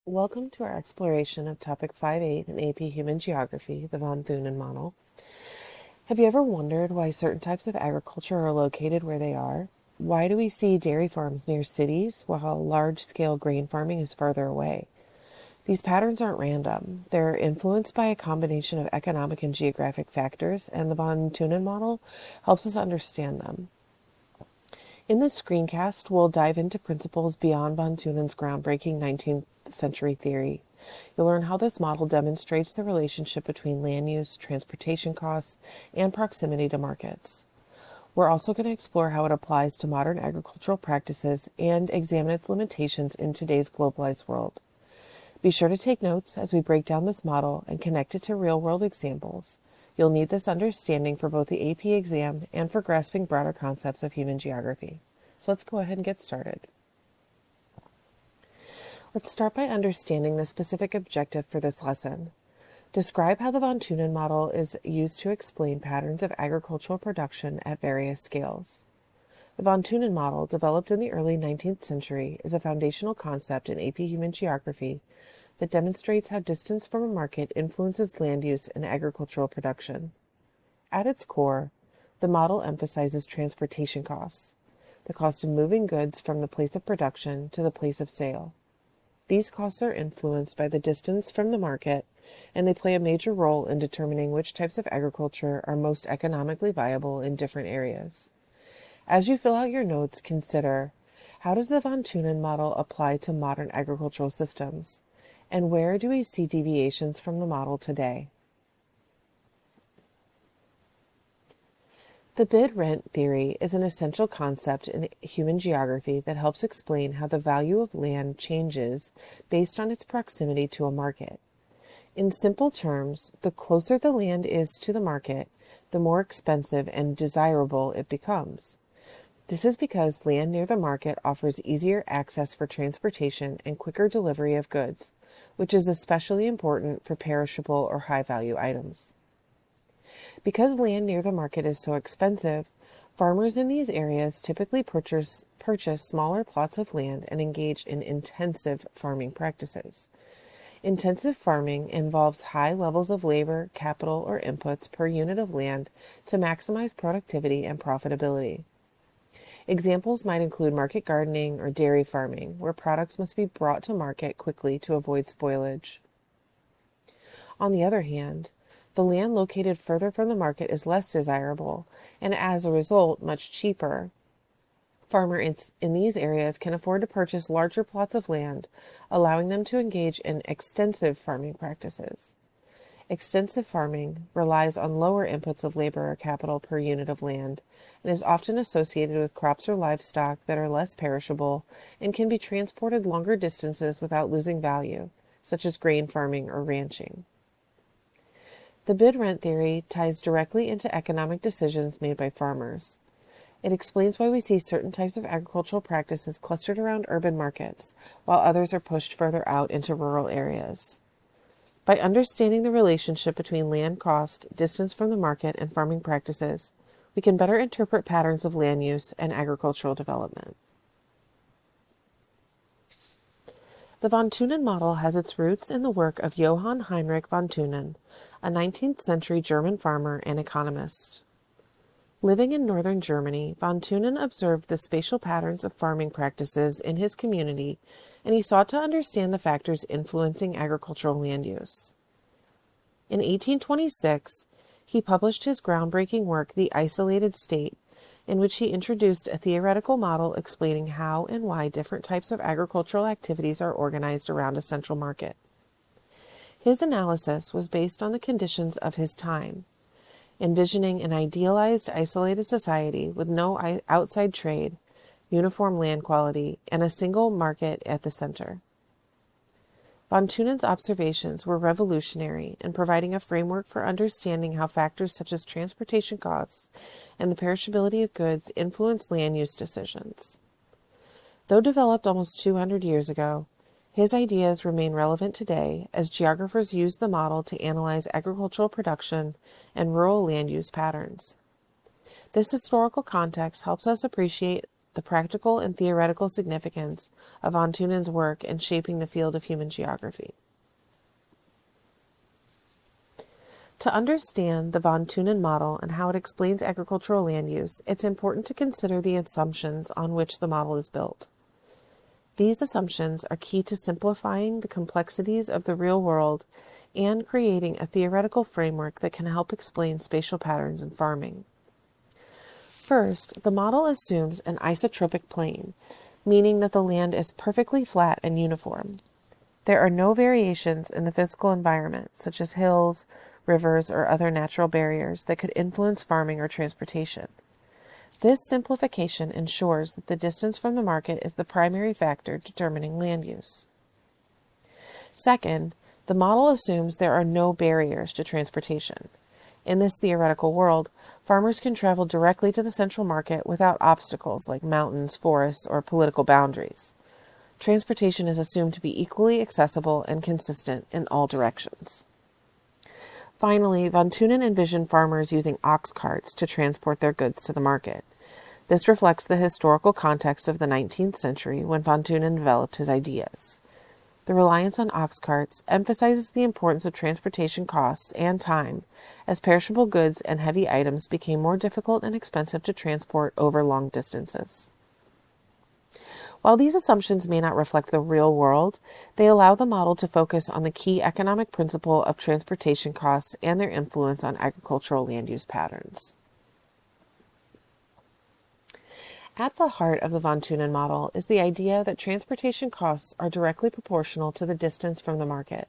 Welcome to our exploration of Topic 5.8 in AP Human Geography, the von Thunen Model. Have you ever wondered why certain types of agriculture are located where they are? Why do we see dairy farms near cities while large-scale grain farming is further away? These patterns aren't random. They're influenced by a combination of economic and geographic factors, and the von Thunen Model helps us understand them. In this screencast, we'll dive into principles beyond von Thunen's groundbreaking 19th century theory. You'll learn how this model demonstrates the relationship between land use, transportation costs, and proximity to markets. We're also going to explore how it applies to modern agricultural practices and examine its limitations in today's globalized world. Be sure to take notes as we break down this model and connect it to real-world examples. You'll need this understanding for both the AP exam and for grasping broader concepts of human geography. So let's go ahead and get started. Let's start by understanding the specific objective for this lesson. Describe how the von Thunen model is used to explain patterns of agricultural production at various scales. The von Thunen model, developed in the early 19th century, is a foundational concept in AP Human Geography that demonstrates how distance from a market influences land use and agricultural production. At its core, the model emphasizes transportation costs, the cost of moving goods from the place of production to the place of sale. These costs are influenced by the distance from the market, and they play a major role in determining which types of agriculture are most economically viable in different areas. As you fill out your notes, consider, how does the von Thunen model apply to modern agricultural systems? And where do we see deviations from the model today? The bid-rent theory is an essential concept in human geography that helps explain how the value of land changes based on its proximity to a market. In simple terms, the closer the land is to the market, the more expensive and desirable it becomes. This is because land near the market offers easier access for transportation and quicker delivery of goods, which is especially important for perishable or high-value items. Because land near the market is so expensive, farmers in these areas typically purchase smaller plots of land and engage in intensive farming practices. Intensive farming involves high levels of labor, capital, or inputs per unit of land to maximize productivity and profitability. Examples might include market gardening or dairy farming, where products must be brought to market quickly to avoid spoilage. On the other hand, the land located further from the market is less desirable, and as a result, much cheaper. Farmers in these areas can afford to purchase larger plots of land, allowing them to engage in extensive farming practices. Extensive farming relies on lower inputs of labor or capital per unit of land, and is often associated with crops or livestock that are less perishable and can be transported longer distances without losing value, such as grain farming or ranching. The bid-rent theory ties directly into economic decisions made by farmers. It explains why we see certain types of agricultural practices clustered around urban markets, while others are pushed further out into rural areas. By understanding the relationship between land cost, distance from the market, and farming practices, we can better interpret patterns of land use and agricultural development. The von Thunen model has its roots in the work of Johann Heinrich von Thunen, a 19th century German farmer and economist. Living in northern Germany, von Thunen observed the spatial patterns of farming practices in his community, and he sought to understand the factors influencing agricultural land use. In 1826, he published his groundbreaking work, The Isolated State, in which he introduced a theoretical model explaining how and why different types of agricultural activities are organized around a central market. His analysis was based on the conditions of his time, envisioning an idealized, isolated society with no outside trade, uniform land quality, and a single market at the center. Von Thunen's observations were revolutionary in providing a framework for understanding how factors such as transportation costs and the perishability of goods influence land use decisions. Though developed almost 200 years ago, his ideas remain relevant today as geographers use the model to analyze agricultural production and rural land use patterns. This historical context helps us appreciate the practical and theoretical significance of von Thunen's work in shaping the field of human geography. To understand the von Thunen model and how it explains agricultural land use, it's important to consider the assumptions on which the model is built. These assumptions are key to simplifying the complexities of the real world and creating a theoretical framework that can help explain spatial patterns in farming. First, the model assumes an isotropic plane, meaning that the land is perfectly flat and uniform. There are no variations in the physical environment, such as hills, rivers, or other natural barriers that could influence farming or transportation. This simplification ensures that the distance from the market is the primary factor determining land use. Second, the model assumes there are no barriers to transportation. In this theoretical world, farmers can travel directly to the central market without obstacles like mountains, forests, or political boundaries. Transportation is assumed to be equally accessible and consistent in all directions. Finally, von Thunen envisioned farmers using ox carts to transport their goods to the market. This reflects the historical context of the 19th century when von Thunen developed his ideas. The reliance on ox carts emphasizes the importance of transportation costs and time, as perishable goods and heavy items became more difficult and expensive to transport over long distances. While these assumptions may not reflect the real world, they allow the model to focus on the key economic principle of transportation costs and their influence on agricultural land use patterns. At the heart of the von Thunen model is the idea that transportation costs are directly proportional to the distance from the market.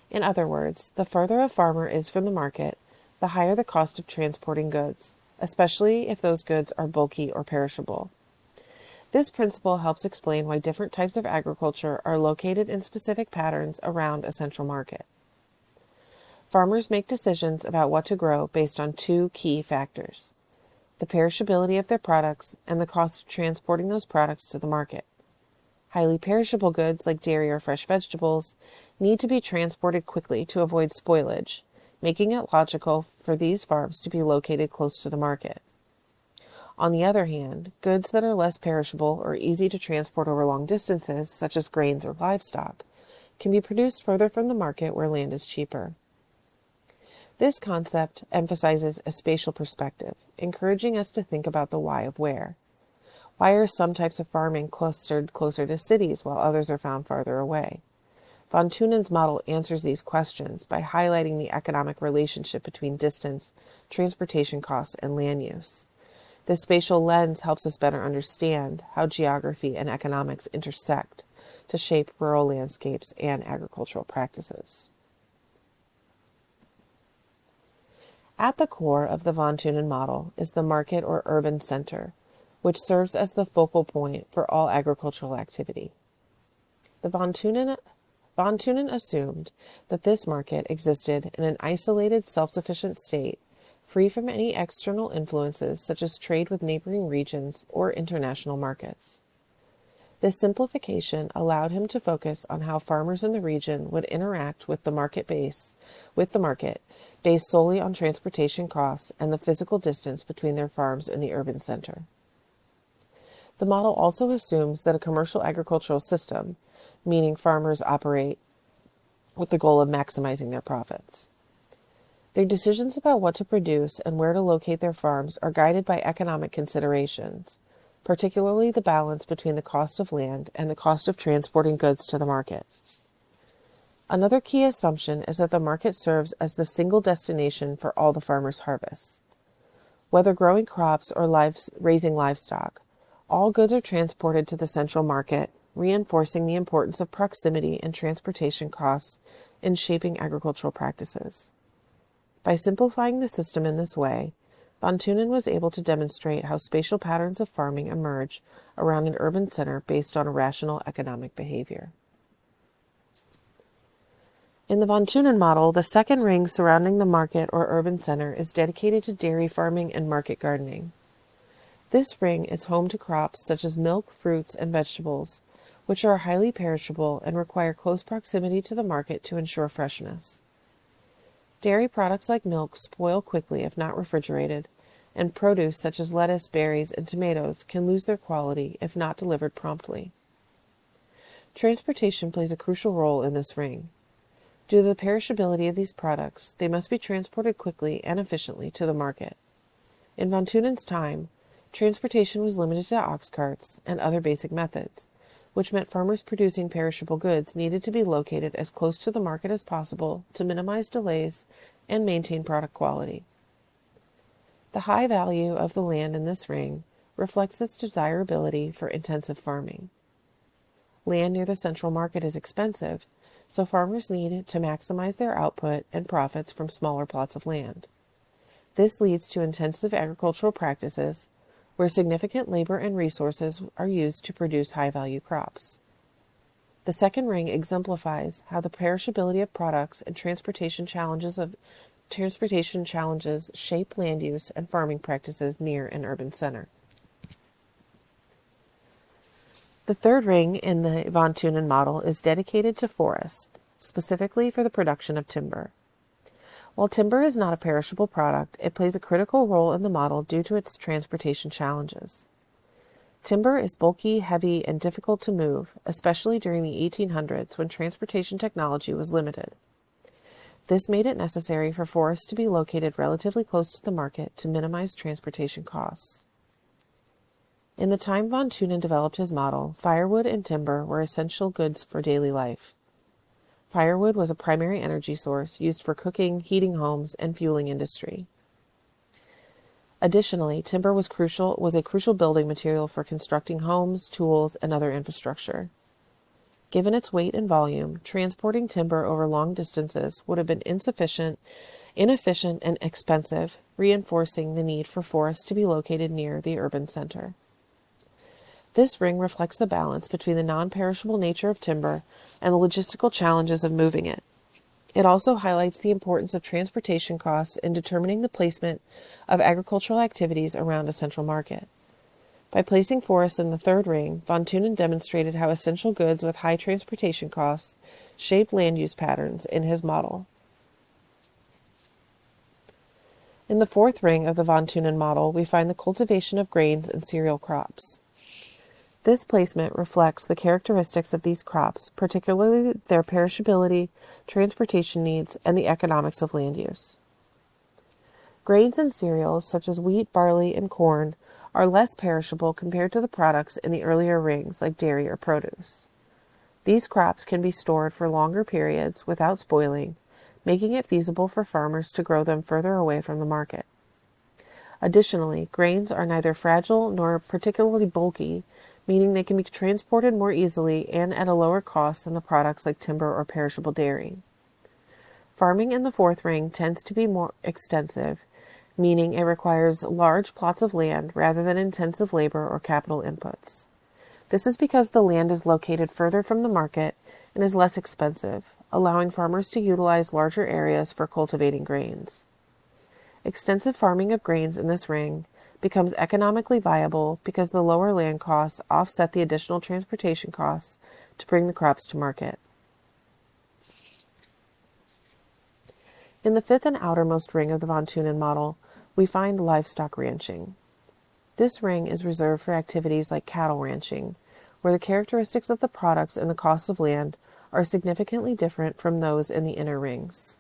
In other words, the further a farmer is from the market, the higher the cost of transporting goods, especially if those goods are bulky or perishable. This principle helps explain why different types of agriculture are located in specific patterns around a central market. Farmers make decisions about what to grow based on two key factors: the perishability of their products and the cost of transporting those products to the market. Highly perishable goods like dairy or fresh vegetables need to be transported quickly to avoid spoilage, making it logical for these farms to be located close to the market. On the other hand, goods that are less perishable or easy to transport over long distances, such as grains or livestock, can be produced further from the market where land is cheaper. This concept emphasizes a spatial perspective, encouraging us to think about the why of where. Why are some types of farming clustered closer to cities while others are found farther away? Von Thunen's model answers these questions by highlighting the economic relationship between distance, transportation costs, and land use. This spatial lens helps us better understand how geography and economics intersect to shape rural landscapes and agricultural practices. At the core of the von Thunen model is the market or urban center, which serves as the focal point for all agricultural activity. The von Thunen assumed that this market existed in an isolated, self-sufficient state, free from any external influences such as trade with neighboring regions or international markets. This simplification allowed him to focus on how farmers in the region would interact with the market based solely on transportation costs and the physical distance between their farms and the urban center. The model also assumes that a commercial agricultural system, meaning farmers operate with the goal of maximizing their profits. Their decisions about what to produce and where to locate their farms are guided by economic considerations, particularly the balance between the cost of land and the cost of transporting goods to the market. Another key assumption is that the market serves as the single destination for all the farmers' harvests. Whether growing crops or raising livestock, all goods are transported to the central market, reinforcing the importance of proximity and transportation costs in shaping agricultural practices. By simplifying the system in this way, von Thunen was able to demonstrate how spatial patterns of farming emerge around an urban center based on rational economic behavior. In the von Thunen model, the second ring surrounding the market or urban center is dedicated to dairy farming and market gardening. This ring is home to crops such as milk, fruits, and vegetables, which are highly perishable and require close proximity to the market to ensure freshness. Dairy products like milk spoil quickly if not refrigerated, and produce such as lettuce, berries, and tomatoes can lose their quality if not delivered promptly. Transportation plays a crucial role in this ring. Due to the perishability of these products, they must be transported quickly and efficiently to the market. In von Thunen's time, transportation was limited to ox carts and other basic methods, which meant farmers producing perishable goods needed to be located as close to the market as possible to minimize delays and maintain product quality. The high value of the land in this ring reflects its desirability for intensive farming. Land near the central market is expensive, so farmers need to maximize their output and profits from smaller plots of land. This leads to intensive agricultural practices, where significant labor and resources are used to produce high-value crops. The second ring exemplifies how the perishability of products and transportation challenges shape land use and farming practices near an urban center. The third ring in the von Thunen model is dedicated to forest, specifically for the production of timber. While timber is not a perishable product, it plays a critical role in the model due to its transportation challenges. Timber is bulky, heavy, and difficult to move, especially during the 1800s when transportation technology was limited. This made it necessary for forests to be located relatively close to the market to minimize transportation costs. In the time von Thunen developed his model, firewood and timber were essential goods for daily life. Firewood was a primary energy source used for cooking, heating homes, and fueling industry. Additionally, timber was a crucial building material for constructing homes, tools, and other infrastructure. Given its weight and volume, transporting timber over long distances would have been inefficient, and expensive, reinforcing the need for forests to be located near the urban center. This ring reflects the balance between the non-perishable nature of timber and the logistical challenges of moving it. It also highlights the importance of transportation costs in determining the placement of agricultural activities around a central market. By placing forests in the third ring, von Thunen demonstrated how essential goods with high transportation costs shaped land use patterns in his model. In the fourth ring of the von Thunen model, we find the cultivation of grains and cereal crops. This placement reflects the characteristics of these crops, particularly their perishability, transportation needs, and the economics of land use. Grains and cereals, such as wheat, barley, and corn, are less perishable compared to the products in the earlier rings, like dairy or produce. These crops can be stored for longer periods without spoiling, making it feasible for farmers to grow them further away from the market. Additionally, grains are neither fragile nor particularly bulky, meaning they can be transported more easily and at a lower cost than the products like timber or perishable dairy. Farming in the fourth ring tends to be more extensive, meaning it requires large plots of land rather than intensive labor or capital inputs. This is because the land is located further from the market and is less expensive, allowing farmers to utilize larger areas for cultivating grains. Extensive farming of grains in this ring becomes economically viable because the lower land costs offset the additional transportation costs to bring the crops to market. In the fifth and outermost ring of the von Thunen model, we find livestock ranching. This ring is reserved for activities like cattle ranching, where the characteristics of the products and the cost of land are significantly different from those in the inner rings.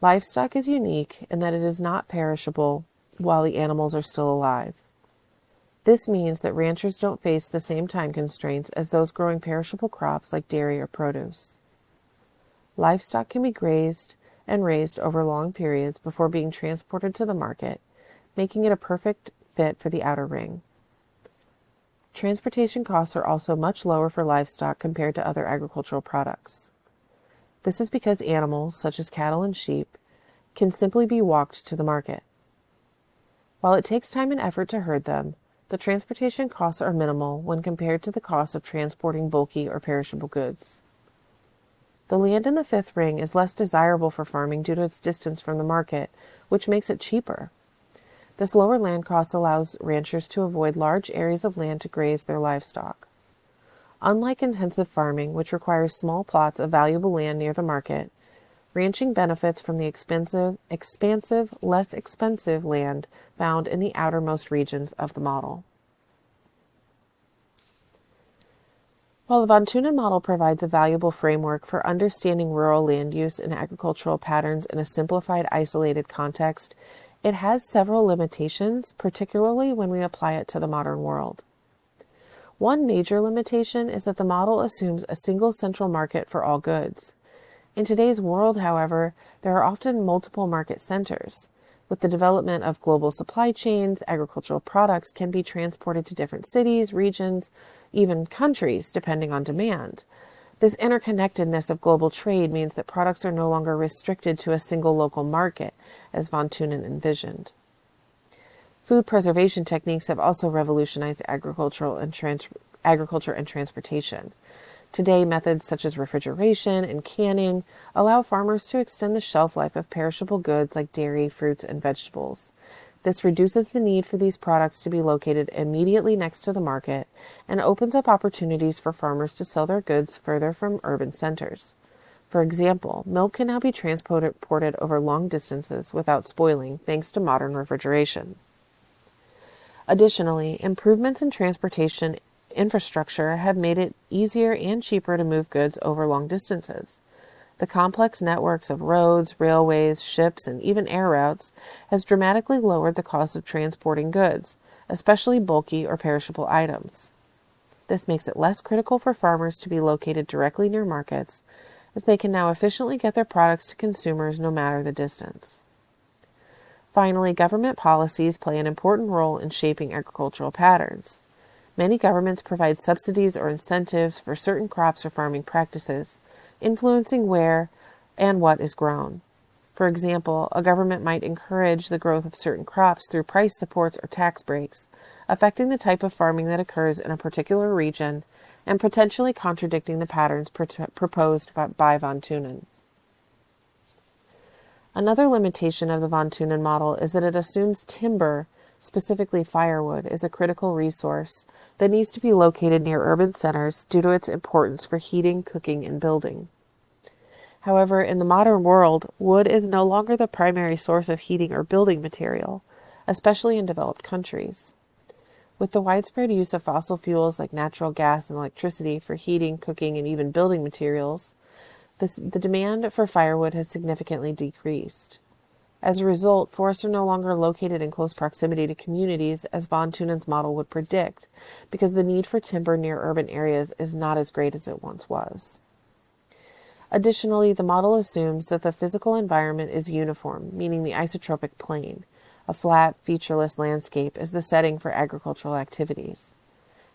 Livestock is unique in that it is not perishable while the animals are still alive. This means that ranchers don't face the same time constraints as those growing perishable crops like dairy or produce. Livestock can be grazed and raised over long periods before being transported to the market, making it a perfect fit for the outer ring. Transportation costs are also much lower for livestock compared to other agricultural products. This is because animals, such as cattle and sheep, can simply be walked to the market. While it takes time and effort to herd them, the transportation costs are minimal when compared to the cost of transporting bulky or perishable goods. The land in the fifth ring is less desirable for farming due to its distance from the market, which makes it cheaper. This lower land cost allows ranchers to avoid large areas of land to graze their livestock. Unlike intensive farming, which requires small plots of valuable land near the market, Ranching benefits from the expansive, less expensive land found in the outermost regions of the model. While the von Thunen model provides a valuable framework for understanding rural land use and agricultural patterns in a simplified, isolated context, it has several limitations, particularly when we apply it to the modern world. One major limitation is that the model assumes a single central market for all goods. In today's world, however, there are often multiple market centers. With the development of global supply chains, agricultural products can be transported to different cities, regions, even countries, depending on demand. This interconnectedness of global trade means that products are no longer restricted to a single local market, as von Thunen envisioned. Food preservation techniques have also revolutionized agriculture and transportation. Today, methods such as refrigeration and canning allow farmers to extend the shelf life of perishable goods like dairy, fruits, and vegetables. This reduces the need for these products to be located immediately next to the market and opens up opportunities for farmers to sell their goods further from urban centers. For example, milk can now be transported over long distances without spoiling thanks to modern refrigeration. Additionally, improvements in transportation infrastructure have made it easier and cheaper to move goods over long distances. The complex networks of roads, railways, ships, and even air routes has dramatically lowered the cost of transporting goods, especially bulky or perishable items. This makes it less critical for farmers to be located directly near markets, as they can now efficiently get their products to consumers no matter the distance. Finally, government policies play an important role in shaping agricultural patterns. Many governments provide subsidies or incentives for certain crops or farming practices, influencing where and what is grown. For example, a government might encourage the growth of certain crops through price supports or tax breaks, affecting the type of farming that occurs in a particular region and potentially contradicting the patterns proposed by von Thunen. Another limitation of the von Thunen model is that it assumes timber, specifically firewood, is a critical resource that needs to be located near urban centers due to its importance for heating, cooking, and building. However, in the modern world, wood is no longer the primary source of heating or building material, especially in developed countries. With the widespread use of fossil fuels like natural gas and electricity for heating, cooking, and even building materials, the demand for firewood has significantly decreased. As a result, forests are no longer located in close proximity to communities as von Thunen's model would predict, because the need for timber near urban areas is not as great as it once was. Additionally, the model assumes that the physical environment is uniform, meaning the isotropic plane, a flat, featureless landscape, is the setting for agricultural activities.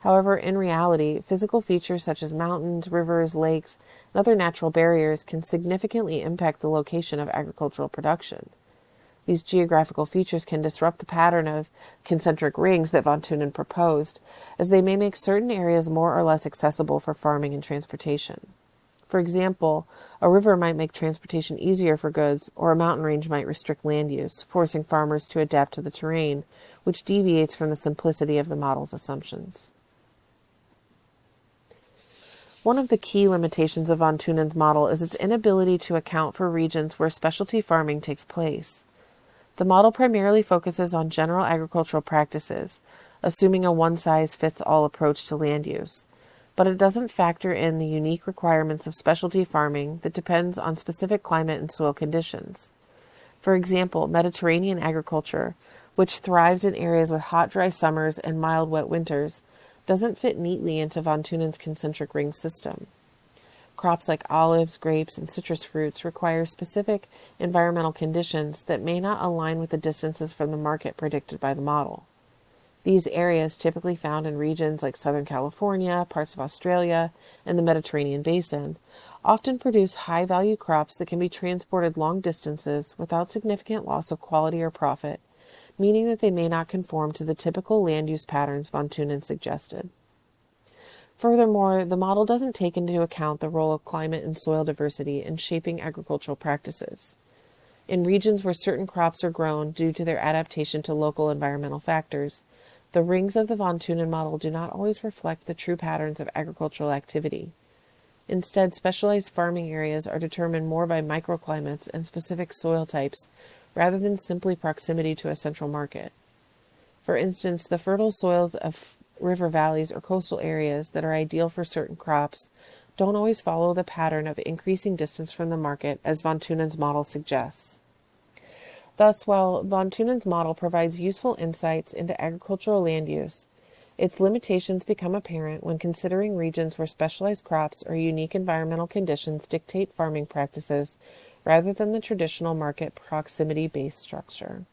However, in reality, physical features such as mountains, rivers, lakes, and other natural barriers can significantly impact the location of agricultural production. These geographical features can disrupt the pattern of concentric rings that von Thunen proposed, as they may make certain areas more or less accessible for farming and transportation. For example, a river might make transportation easier for goods, or a mountain range might restrict land use, forcing farmers to adapt to the terrain, which deviates from the simplicity of the model's assumptions. One of the key limitations of von Thunen's model is its inability to account for regions where specialty farming takes place. The model primarily focuses on general agricultural practices, assuming a one-size-fits-all approach to land use, but it doesn't factor in the unique requirements of specialty farming that depends on specific climate and soil conditions. For example, Mediterranean agriculture, which thrives in areas with hot, dry summers and mild, wet winters, doesn't fit neatly into von Thunen's concentric ring system. Crops like olives, grapes, and citrus fruits require specific environmental conditions that may not align with the distances from the market predicted by the model. These areas, typically found in regions like Southern California, parts of Australia, and the Mediterranean basin, often produce high-value crops that can be transported long distances without significant loss of quality or profit, meaning that they may not conform to the typical land use patterns von Thunen suggested. Furthermore, the model doesn't take into account the role of climate and soil diversity in shaping agricultural practices. In regions where certain crops are grown due to their adaptation to local environmental factors, the rings of the von Thunen model do not always reflect the true patterns of agricultural activity. Instead, specialized farming areas are determined more by microclimates and specific soil types rather than simply proximity to a central market. For instance, the fertile soils of river valleys or coastal areas that are ideal for certain crops don't always follow the pattern of increasing distance from the market as von Thunen's model suggests. Thus, while von Thunen's model provides useful insights into agricultural land use, its limitations become apparent when considering regions where specialized crops or unique environmental conditions dictate farming practices rather than the traditional market proximity-based structure.